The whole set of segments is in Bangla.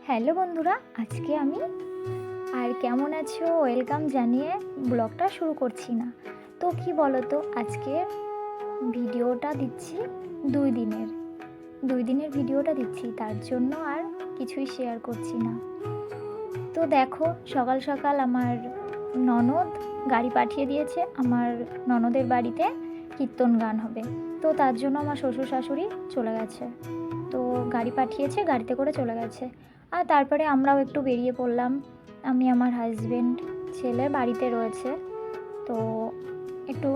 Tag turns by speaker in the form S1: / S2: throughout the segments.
S1: হ্যালো বন্ধুরা, আজকে আমি আর কেমন আছো ওয়েলকাম জানিয়ে ব্লগটা শুরু করছি না। তো কি বলো তো, আজকে ভিডিওটা দিচ্ছি 2 দিনের 2 দিনের ভিডিওটা দিচ্ছি, তার জন্য আর কিছুই শেয়ার করছি না। তো দেখো, সকাল সকাল আমার ননদ গাড়ি পাঠিয়ে দিয়েছে। আমার ননদের বাড়িতে কীর্তন গান হবে, তো তার জন্য আমার শ্বশুর শাশুড়ি চলে গেছে। তো গাড়ি পাঠিয়েছে, গাড়িতে করে চলে গেছে। আর তারপরে আমরাও একটু বেরিয়ে পড়লাম। আমি, আমার হাজবেন্ড, ছেলে বাড়িতে রয়েছে। তো একটু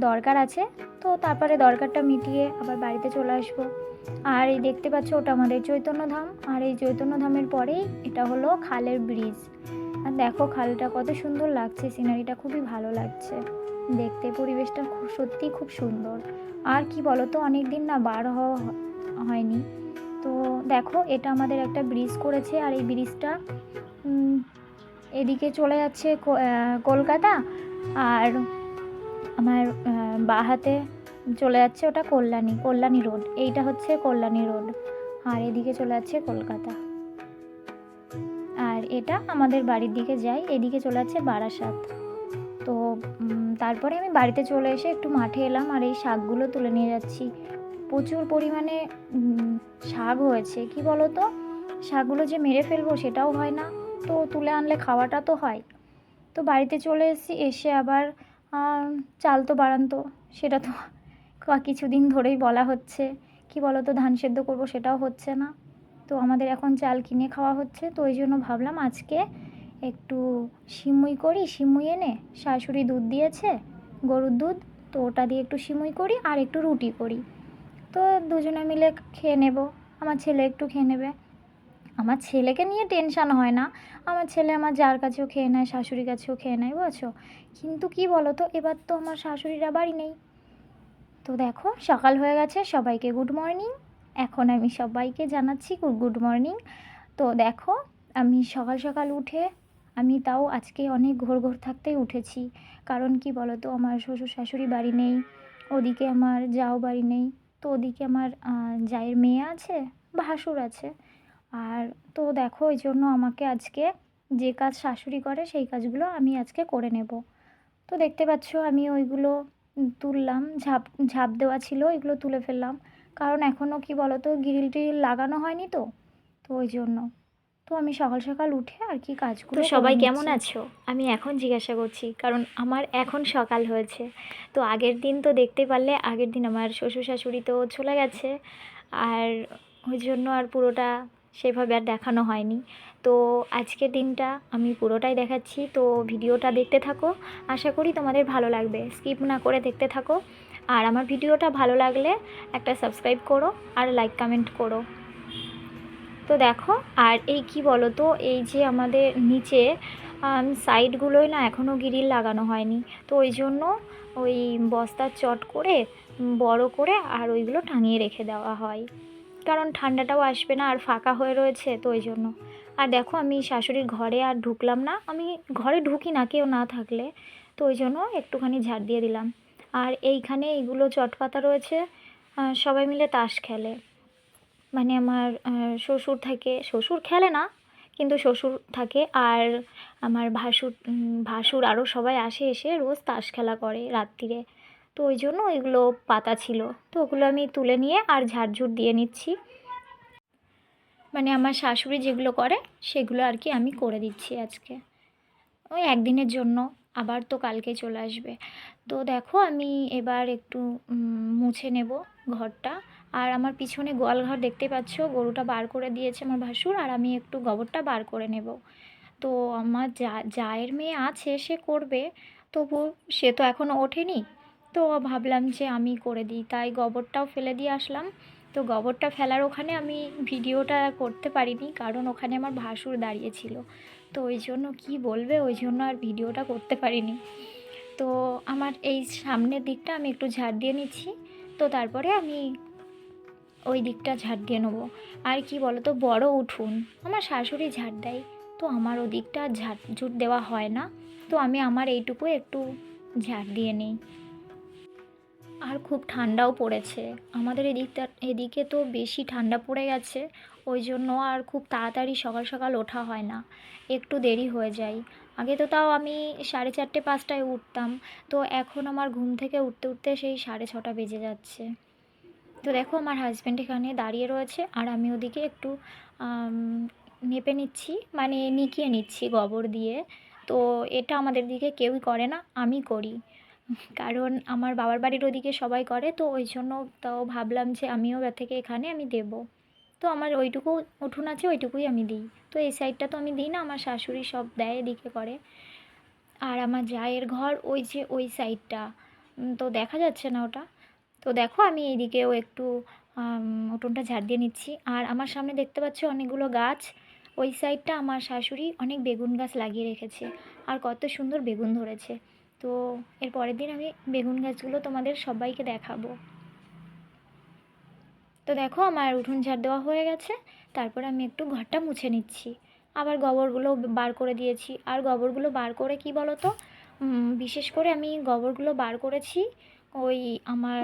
S1: দরকার আছে, তো তারপরে দরকারটা মিটিয়ে আবার বাড়িতে চলে আসবো। আর এই দেখতে পাচ্ছ, ওটা আমাদের চৈতন্যধাম। আর এই চৈতন্যধামের পরেই এটা হলো খালের ব্রিজ। আর দেখো খালটা কত সুন্দর লাগছে, সিনারিটা খুবই ভালো লাগছে দেখতে, পরিবেশটা সত্যিই খুব সুন্দর। আর কি বলো তো, অনেক দিন না বার হওয়া হয়নি। তো দেখো, এটা আমাদের একটা ব্রিজ করেছে। আর এই ব্রিজটা এদিকে চলে যাচ্ছে কলকাতা। আর আমার বাঁ হাতে চলে যাচ্ছে ওটা কল্যাণী রোড। এইটা হচ্ছে কল্যাণী রোড। আর এদিকে চলে যাচ্ছে কলকাতা। আর এটা আমাদের বাড়ির দিকে যায়, এদিকে চলে যাচ্ছে বারাসাত। তো তারপরে আমি বাড়িতে চলে এসে একটু মাঠে এলাম, আর এই শাকগুলো তুলে নিয়ে যাচ্ছি। প্রচুর পরিমাণে শাক হয়েছে। কি বলো তো, শাকগুলো যে মেরে ফেলবো সেটাও হয় না, তো তুলে আনলে খাওয়াটা তো হয়। তো বাড়িতে চলে এসেছি, এসে আবার চাল তো বাড়ান্ত, সেটা তো কিছুদিন ধরেই বলা হচ্ছে। কি বলো তো, ধান সেদ্ধ করবো সেটাও হচ্ছে না। তো আমাদের এখন চাল কিনে খাওয়া হচ্ছে। তো ওই জন্য ভাবলাম আজকে একটু সিমুই করি। সিমুই এনে শাশুড়ি দুধ দিয়েছে, গরুর দুধ, তো ওটা দিয়ে একটু সিমুই করি আর একটু রুটি করি। তো দুজনে মিলে খেয়ে নেব। আমার ছেলে একটু খেয়ে নেবে। আমার ছেলেকে নিয়ে টেনশান হয় না। আমার ছেলে আমার জার কাছেও খেয়ে নেয়, শাশুড়ির কাছেও খেয়ে নেয়, বুঝেছো। কিন্তু কি বলো তো, এবার তো আমার শাশুড়িরা বাড়ি নেই। তো দেখো, সকাল হয়ে গেছে, সবাইকে গুড মর্নিং। এখন আমি সবাইকে জানাচ্ছি গুড মর্নিং। তো দেখো, আমি সকাল সকাল উঠে, আমি তাও আজকে অনেক ভোর থাকতেই উঠেছি। কারণ কি বলো তো, আমার শ্বশুর শাশুড়ি বাড়ি নেই, ওদিকে আমার জাও বাড়ি নেই। তো ওদিকে আমার জায়ের মেয়ে আছে, ভাসুর আছে। আর তো দেখো, ওই জন্য আমাকে আজকে যে কাজ শাশুড়ি করে সেই কাজগুলো আমি আজকে করে নেব। তো দেখতে পাচ্ছ, আমি ওইগুলো তুললাম। ঝাঁপ ঝাঁপ দেওয়া ছিল, এগুলো তুলে ফেললাম। কারণ এখনও কি বলো তো, গ্রিল টিরিল লাগানো হয়নি, তো তো ওই জন্য। তো আমি সকাল সকাল উঠে আর কি কাজগুলো
S2: তো
S1: করে
S2: সবাই কেমন
S1: নিচ্ছি।
S2: আছো? আমি এখন জিজ্ঞাসা করছি কারণ আমার এখন সকাল হয়েছে। তো আগের দিন তো দেখতে পারলে, আগের দিন আমার শ্বশুর শাশুড়ি তো চলে গেছে, আর ওই জন্য আর পুরোটা সেভাবে আর দেখানো হয়নি। তো আজকের দিনটা আমি পুরোটাই দেখাচ্ছি, তো ভিডিওটা দেখতে থাকো। আশা করি তোমাদের ভালো লাগবে, স্কিপ না করে দেখতে থাকো। আর আমার ভিডিওটা ভালো লাগলে একটা সাবস্ক্রাইব করো আর লাইক কমেন্ট করো। তো দেখো, আর এই কি বলো তো, এই যে আমাদের নিচে সাইডগুলোয় না এখনও গ্রিল লাগানো হয়নি। তো ওই জন্য ওই বস্তার চট করে বড় করে আর ওইগুলো টাঙিয়ে রেখে দেওয়া হয়, কারণ ঠান্ডাটাও আসবে না আর ফাঁকা হয়ে রয়েছে, তো ওই জন্য। আর দেখো, আমি শাশুড়ির ঘরে আর ঢুকলাম না, আমি ঘরে ঢুকি না কেউ না থাকলে। তো ওই জন্য একটুখানি ঝাড় দিয়ে দিলাম। আর এইখানে এইগুলো চট পাতা রয়েছে, সবাই মিলে তাস খেলে। মানে আমার শ্বশুর থাকে, শ্বশুর খেলে না কিন্তু শ্বশুর থাকে। আর আমার ভাসুর আরও সবাই আসে, এসে রোজ তাস খেলা করে রাত্রিরে। তো ওই জন্য ওইগুলো পাতা ছিল, তো ওগুলো আমি তুলে নিয়ে আর ঝাড়ঝুড় দিয়ে নিচ্ছি। মানে আমার শাশুড়ি যেগুলো করে সেগুলো আর কি আমি করে দিচ্ছি আজকে, ওই একদিনের জন্য। আবার তো কালকে চলে আসবে। তো দেখো, আমি এবার একটু মুছে নেব ঘরটা। আর আমার পিছনে গোয়াল ঘর দেখতে পাচ্ছ, গরুটা বার করে দিয়েছে আমার ভাসুর, আর আমি একটু গোবরটা বার করে নেব। তো আমার জায়ের মেয়ে আছে, সে করবে, তবু সে তো এখনও ওঠেনি। তো ভাবলাম যে আমি করে দিই, তাই গোবরটাও ফেলে দিয়ে আসলাম। তো গোবরটা ফেলার ওখানে আমি ভিডিওটা করতে পারিনি, কারণ ওখানে আমার ভাসুর দাঁড়িয়েছিল। তো ওই জন্য কী বলবে, ওই জন্য আর ভিডিওটা করতে পারিনি। তো আমার এই সামনের দিকটা আমি একটু ঝাড় দিয়ে নিচ্ছি। তো তারপরে আমি ওই দিকটা ঝাড় দিয়ে নেবো। আর কি বলো তো, বড় উঠুন আমার শাশুড়ি ঝাড় দেয়, তো আমার ওদিকটা ঝাড় দেওয়া হয় না। তো আমি আমার এইটুকু একটু ঝাড় দিয়ে নিই। আর খুব ঠান্ডাও পড়েছে আমাদের এদিকে তো বেশি ঠান্ডা পড়ে গেছে।
S1: ওই জন্য আর খুব তাড়াতাড়ি সকাল সকাল ওঠা হয় না, একটু দেরি হয়ে যায়। আগে তো তাও আমি 4:30-5টায় উঠতাম, তো এখন আমার ঘুম থেকে উঠতে উঠতে সেই 6:30 বেজে যাচ্ছে। তো দেখো আমার হাজব্যান্ড এখানে দাঁড়িয়ে রয়েছে আর আমি ওদিকে একটু আম, নেপে নিচ্ছি, মানে নিকিয়ে নিচ্ছি গোবর দিয়ে। তো এটা আমাদের দিকে কেউই করে না, আমি করি। কারণ আমার বাবার বাড়ির ওদিকে সবাই করে, তো ওই জন্য তাও ভাবলাম যে আমিও থেকে এখানে আমি দেব। তো আমার ওইটুকু উঠোন আছে, ওইটুকুই আমি দিই। তো এই সাইডটা তো আমি দিই না, আমার শাশুড়ি সব দেয়, এদিকে করে। আর আমার জায়ের ঘর ওই যে ওই সাইডটা, তো দেখা যাচ্ছে না ওটা। তো দেখো আমি এইদিকেও একটু উঠোনটা ঝাড় দিয়ে নিচ্ছি। আর আমার সামনে দেখতে পাচ্ছ অনেকগুলো গাছ, ওই সাইডটা আমার শাশুড়ি অনেক বেগুন গাছ লাগিয়ে রেখেছে, আর কত সুন্দর বেগুন ধরেছে। তো এর পরের দিন আমি বেগুন গাছগুলো তোমাদের সবাইকে দেখাবো। তো দেখো আমার উঠোন ঝাড় দেওয়া হয়ে গেছে, তারপর আমি একটু ঘরটা মুছে নিচ্ছি। আবার গোবরগুলো বার করে দিয়েছি। আর গোবরগুলো বার করে কি বলো তো, বিশেষ করে আমি গোবরগুলো বার করেছি ওই আমার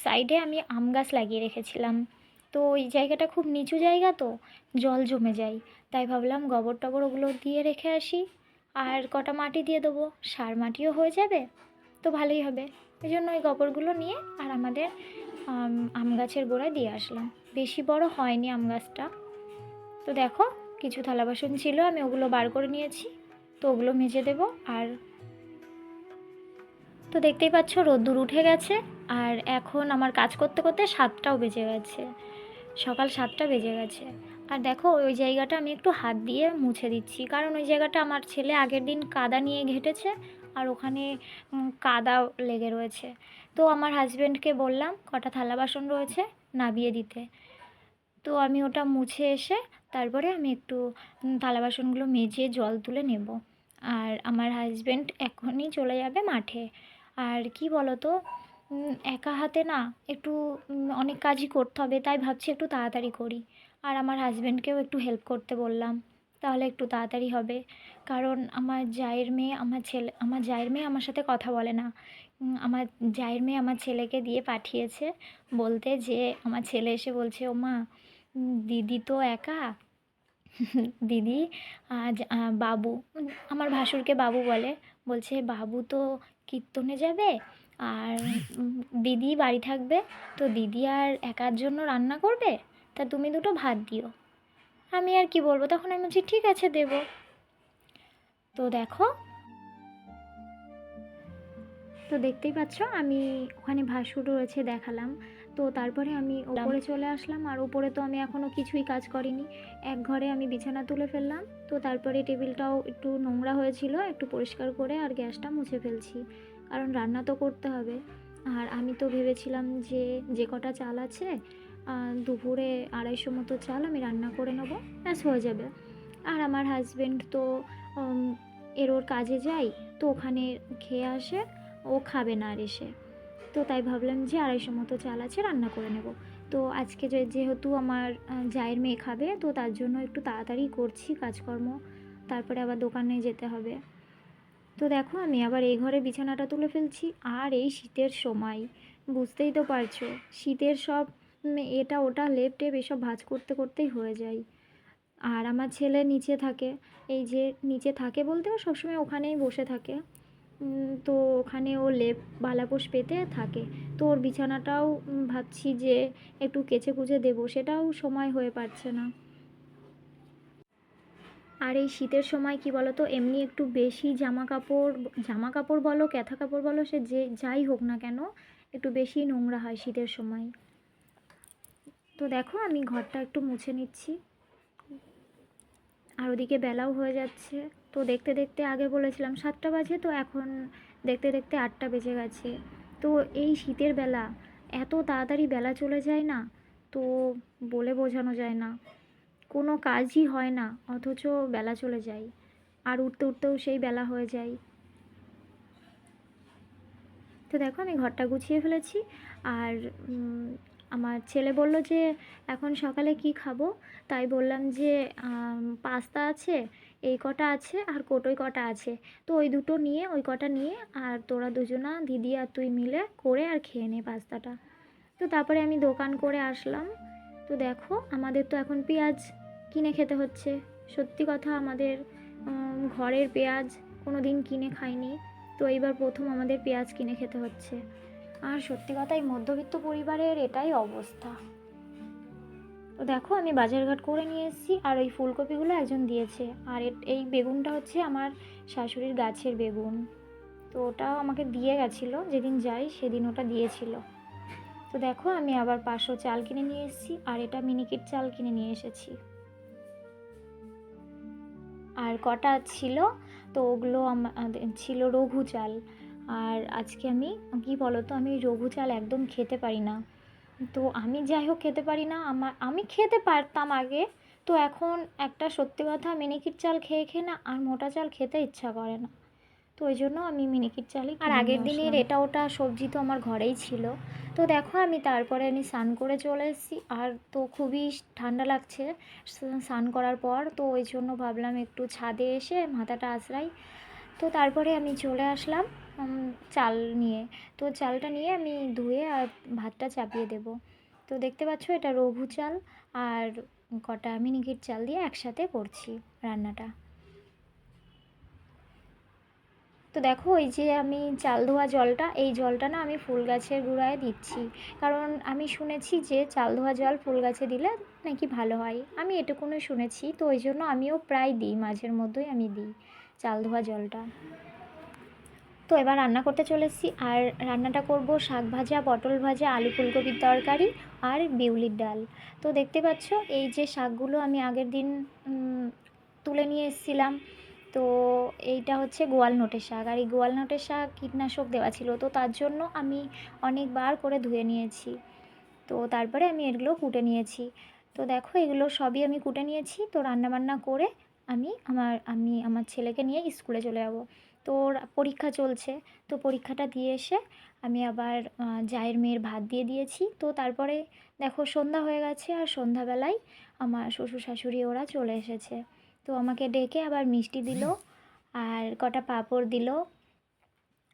S1: সাইডে আমি আম গাছ লাগিয়ে রেখেছিলাম। তো ওই জায়গাটা খুব নিচু জায়গা, তো জল জমে যায়। তাই ভাবলাম গোবর টবর ওগুলো দিয়ে রেখে আসি, আর কটা মাটি দিয়ে দেবো, সার মাটিও হয়ে যাবে, তো ভালোই হবে। ওই জন্য ওই গোবরগুলো নিয়ে আর আমাদের আম গাছের গোড়ায় দিয়ে আসলাম। বেশি বড় হয়নি আম গাছটা। তো দেখো কিছু থালা বাসন ছিল, আমি ওগুলো বার করে নিয়েছি, তো ওগুলো মেজে দেবো। আর তো দেখতেই পাচ্ছ রোদ্দুর উঠে গেছে, আর এখন আমার কাজ করতে করতে 7টাও বেজে গেছে, সকাল 7টা বেজে গেছে। আর দেখো ওই জায়গাটা আমি একটু হাত দিয়ে মুছে দিচ্ছি, কারণ ওই জায়গাটা আমার ছেলে আগের দিন কাদা নিয়ে ঘেঁটেছে, আর ওখানে কাদা লেগে রয়েছে। তো আমার হাজব্যান্ডকে বললাম কটা থালা বাসন রয়েছে নাবিয়ে দিতে। তো আমি ওটা মুছে এসে তারপরে আমি একটু থালা বাসনগুলো মেজে জল তুলে নেব। আর আমার হাজব্যান্ড এখনই চলে যাবে মাঠে। আর কি বলো তো, একা হাতে না একটু অনেক কাজই করতে হবে, তাই ভাবছি একটু তাড়াতাড়ি করি। আর আমার হাজব্যান্ডকেও একটু হেল্প করতে বললাম, তাহলে একটু তাড়াতাড়ি হবে। কারণ আমার জায়ের মেয়ে আমার সাথে কথা বলে না। আমার জায়ের মেয়ে আমার ছেলেকে দিয়ে পাঠিয়েছে বলতে, যে আমার ছেলে এসে বলছে, ও মা, দিদি তো একা, দিদি আজ বাবু, আমার ভাসুরকে বাবু বলে, বলছে বাবু তো কীর্তনে যাবে, আর দিদি বাড়ি থাকবে, তো দিদি আর একার জন্য রান্না করবে, তা তুমি দুটো ভাত দিও। আমি আর কি বলবো, তখন আমি বলছি ঠিক আছে দেবো। তো দেখো, তো দেখতেই পাচ্ছ আমি ওখানে ভাসুর রয়েছে দেখালাম। তো তারপরে আমি ওপরে চলে আসলাম, আর ওপরে তো আমি এখনও কিছুই কাজ করিনি। এক ঘরে আমি বিছানা তুলে ফেললাম, তো তারপরে টেবিলটাও একটু নোংরা হয়েছিল, একটু পরিষ্কার করে আর গ্যাসটা মুছে ফেলছি, কারণ রান্না তো করতে হবে। আর আমি তো ভেবেছিলাম যে যে কটা চাল আছে, দুপুরে 250 মতো চাল আমি রান্না করে নেবো, ব্যাস হয়ে যাবে। আর আমার হাজব্যান্ড তো ওর কাজে যায়, তো ওখানে খেয়ে আসে, ও খাবে না আর এসে। তো তাই ভাবলাম যে 250 মতো চাল আছে, রান্না করে নেব। তো আজকে যেহেতু আমার জায়ের মেয়ে খাবে, তো তার জন্য একটু তাড়াতাড়ি করছি কাজকর্ম, তারপরে আবার দোকানে যেতে হবে। তো দেখো আমি আবার এই ঘরে বিছানাটা তুলে ফেলছি। আর এই শীতের সময় বুঝতেই তো পারছো, শীতের সব এটা ওটা লেপ টেপ এসব ভাঁজ করতে করতেই হয়ে যায়। আর আমার ছেলে নিচে থাকে, এই যে নিচে থাকে বলতে ও সবসময় ওখানেই বসে থাকে। তো ওখানে ও লেপ বালাপোষ পেতে থাকে। তো ওর বিছানাটাও ভাবছি যে একটু কেচে কুচে দেবো, সেটাও সময় হয়ে পারছে না। আর এই শীতের সময় কি বলো তো, এমনি একটু বেশি জামা কাপড় বলো, কাঁথা কাপড় বলো, সে যে যাই হোক না কেন, একটু বেশি নোংরা হয় শীতের সময়। তো দেখো আমি ঘরটা একটু মুছে নিচ্ছি। আর ওদিকে বেলাও হয়ে যাচ্ছে, তো দেখতে দেখতে আগে বলেছিলাম 7টা বাজে, তো এখন দেখতে দেখতে 8টা বেজে গেছে। তো এই শীতের বেলা এত তাড়াতাড়ি বেলা চলে যায় না, তো বলে বোঝানো যায় না, কোনো কাজই হয় না অথচ বেলা চলে যায়। আর উঠতে উঠতেও সেই বেলা হয়ে যায়। তো দেখো আমি ঘরটা গুছিয়ে ফেলেছি। আর আমার ছেলে বলল যে এখন সকালে কি খাবো, তাই বললাম যে পাস্তা আছে, এই কটা আছে, আর কটই কটা আছে, তো ওই দুটো নিয়ে, ওই কটা নিয়ে, আর তোরা দুজনা দিদি আর তুই মিলে করে আর খেয়ে নে পাস্তাটা। তো তারপরে আমি দোকান করে আসলাম। তো দেখো আমাদের তো এখন পেঁয়াজ কিনে খেতে হচ্ছে। সত্যি কথা, আমাদের ঘরের পেঁয়াজ কোনো দিন কিনে খাইনি, তো এইবার প্রথম আমাদের পেঁয়াজ কিনে খেতে হচ্ছে। আর সত্যি কথা, এই মধ্যবিত্ত পরিবারের এটাই অবস্থা। তো দেখো আমি বাজারঘাট করে নিয়ে এসেছি, আর ওই ফুলকপিগুলো একজন দিয়েছে। আর এই বেগুনটা হচ্ছে আমার শাশুড়ির গাছের বেগুন, তো ওটাও আমাকে দিয়ে গেছিলো, যেদিন যাই সেদিন ওটা দিয়েছিল। তো দেখো আমি আবার 500 চাল কিনে নিয়ে এসেছি, আর এটা মিনিকেট চাল কিনে নিয়ে এসেছি। আর কটা ছিল, তো ওগুলো আমাদের ছিল রঘু চাল। আর আজকে আমি কি বলো তো, আমি রঘু চাল একদম খেতে পারি না। তো আমি যাই হোক খেতে পারি না, আমি খেতে পারতাম আগে, তো এখন একটা সত্যি কথা, মিনিকেট চাল খেয়ে খেয়ে না আর মোটা চাল খেতে ইচ্ছা করে না। তো ওই জন্য আমি মিনিকেট চালই আর আগের দিনের এটা ওটা সবজি তো আমার ঘরেই ছিল। তো দেখো তারপরে আমি স্নান করে চলে এসেছি, আর তো খুবই ঠান্ডা লাগছে স্নান করার পর, তো ওই জন্য ভাবলাম একটু ছাদে এসে মাথাটা আঁচড়াই। তো তারপরে আমি চলে আসলাম চাল নিয়ে। তো চালটা নিয়ে আমি ধুয়ে আর ভাতটা চাপিয়ে দেব। তো দেখতে পাচ্ছ এটা রঘু চাল আর কটা মিনিকেট চাল দিয়ে একসাথে করছি রান্নাটা। তো দেখো ওই যে আমি চাল ধোয়া জলটা, এই জলটা না আমি ফুল গাছের গোড়ায় দিচ্ছি, কারণ আমি শুনেছি যে চাল ধোয়া জল ফুল গাছে দিলে নাকি ভালো হয়। আমি এটুকুনই শুনেছি, তো ওই জন্য আমিও প্রায় দিই, মাঝের মধ্যেই আমি দিই চাল ধোয়া জলটা। তো এবার রান্না করতে চলে এসেছি, আর রান্নাটা করব শাক ভাজা, পটল ভাজা, আলু ফুলকপির তরকারি আর বিউলির ডাল। তো দেখতে পাচ্ছ এই যে শাকগুলো আমি আগের দিন তুলে নিয়ে এসেছিলাম। তো এইটা হচ্ছে গোয়ালনটের শাক, আর এই গোয়ালনটের শাক কীটনাশক দেওয়া ছিল, তো তার জন্য আমি অনেকবার করে ধুয়ে নিয়েছি। তো তারপরে আমি এগুলো কুটে নিয়েছি। তো দেখো এগুলো সবই আমি কুটে নিয়েছি। তো রান্নাবান্না করে আমি আমার ছেলেকে নিয়ে স্কুলে চলে যাব। তো ওর পরীক্ষা চলছে, তো পরীক্ষাটা দিয়ে এসে আমি আবার জায়ের মেয়ের ভাত দিয়ে দিয়েছি। তো তারপরে দেখো সন্ধ্যা হয়ে গেছে, আর সন্ধ্যাবেলায় আমার শ্বশুর শাশুড়ি ওরা চলে এসেছে। তো আমাকে ডেকে আবার মিষ্টি দিল, আর কটা পাঁপড় দিল,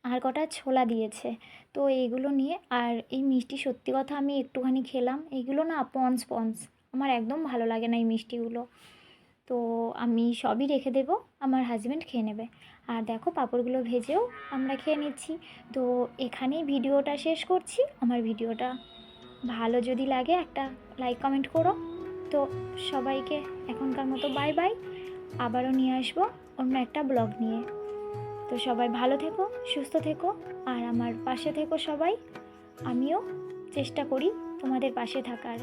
S1: আর কটা ছোলা দিয়েছে। তো এইগুলো নিয়ে, আর এই মিষ্টি সত্যি কথা আমি একটুখানি খেলাম, এইগুলো না পন্স পন্স, আমার একদম ভালো লাগে না এই মিষ্টিগুলো। তো আমি সবই রেখে দেবো, আমার হাজব্যান্ড খেয়ে নেবে। আর দেখো পাঁপড়গুলো ভেজেও আমরা খেয়ে নিচ্ছি। তো এখানেই ভিডিওটা শেষ করছি। আমার ভিডিওটা ভালো যদি লাগে একটা লাইক কমেন্ট করো। তো সবাইকে এখনকার মতো বাই বাই, আবারও নিয়ে আসবো অন্য একটা ব্লগ নিয়ে। তো সবাই ভালো থেকো, সুস্থ থেকো, আর আমার পাশে থেকো সবাই। আমিও চেষ্টা করি তোমাদের পাশে থাকার।